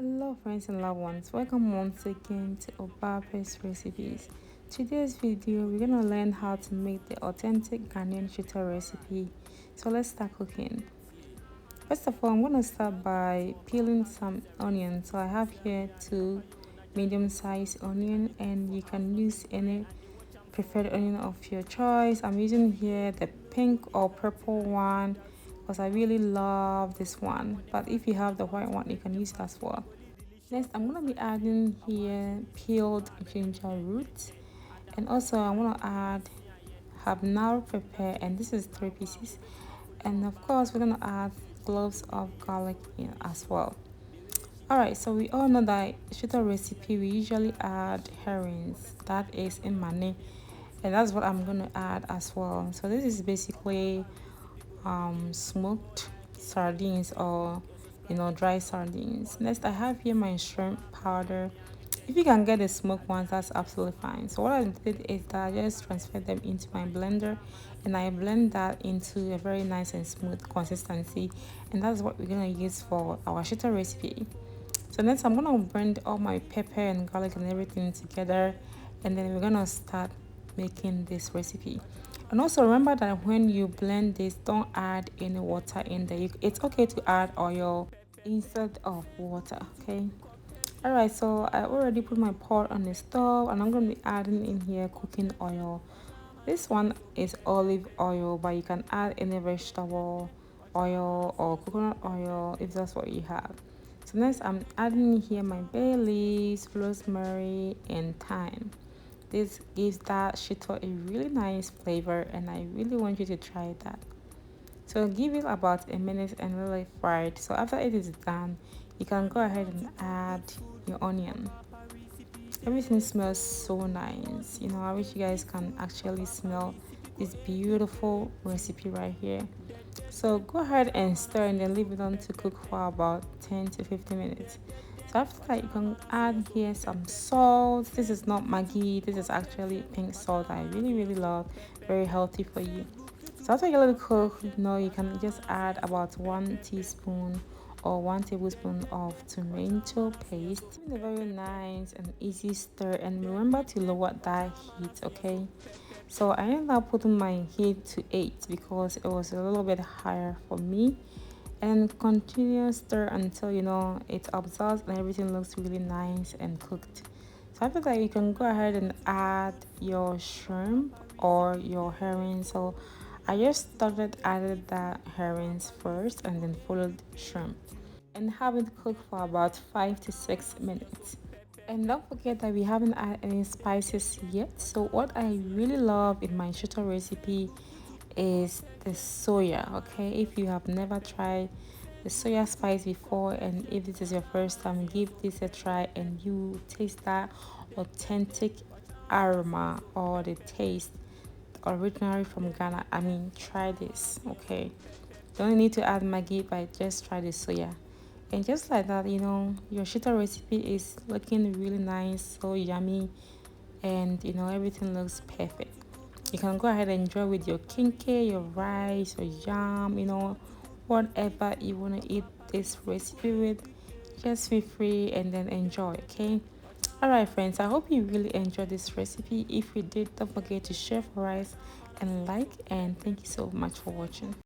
Hello friends and loved ones, welcome once again to OBAAPA'S recipes. Today's video we're gonna learn how to make the authentic Ghanaian Shito recipe. So let's start cooking. First of all, I'm gonna start by peeling some onions. So I have here two medium-sized onion, and you can use any preferred onion of your choice. I'm using here the pink or purple one because I really love this one, but if you have the white one you can use it as well. Next, I'm gonna be adding here peeled ginger root, and also I want to add habanero pepper, and this is 3 pieces, and of course we're gonna add cloves of garlic in as well. Alright, so we all know that shito recipe we usually add herrings, that is in mane, and that's what I'm gonna add as well. So this is basically smoked sardines, or dry sardines. Next, I have here my shrimp powder. If you can get the smoked ones, that's absolutely fine. So what I did is that I just transferred them into my blender, and I blend that into a very nice and smooth consistency, and that's what we're gonna use for our shito recipe. So next, I'm gonna blend all my pepper and garlic and everything together, and then we're gonna start making this recipe. And also remember that when you blend this, don't add any water in there. It's okay to add oil instead of water, okay? Alright, so I already put my pot on the stove, and I'm going to be adding in here cooking oil. This one is olive oil, but you can add any vegetable oil or coconut oil if that's what you have. So next, I'm adding in here my bay leaves, rosemary, and thyme. This gives that shito a really nice flavor, and I really want you to try that. So give it about a minute and let it fry it. So after it is done, you can go ahead and add your onion. Everything smells so nice. I wish you guys can actually smell this beautiful recipe right here. So go ahead and stir, and then leave it on to cook for about 10 to 15 minutes. So after that, you can add here some salt. This is not Maggi, this is actually pink salt. I really love, very healthy for you. So after you let it cook, you can just add about 1 teaspoon or 1 tablespoon of tomato paste. A very nice and easy stir, and remember to lower that heat, okay? So I ended up putting my heat to 8 because it was a little bit higher for me, and continue stir until it absorbs and everything looks really nice and cooked. So after that, you can go ahead and add your shrimp or your herring. So I just started added the herrings first, and then followed shrimp, and have it cook for about 5 to 6 minutes. And don't forget that we haven't added any spices yet. So what I really love in my shito recipe is the soya, okay? If you have never tried the soya spice before, and if this is your first time, give this a try, and you taste that authentic aroma or the taste originally from Ghana. I mean, try this, okay? Don't need to add Maggi, but just try the soya. And just like that, your shito recipe is looking really nice, so yummy, and everything looks perfect. You can go ahead and enjoy with your kinke, your rice, your yam, whatever you want to eat this recipe with. Just feel free and then enjoy, okay? Alright friends, I hope you really enjoyed this recipe. If you did, don't forget to share for us and like, and thank you so much for watching.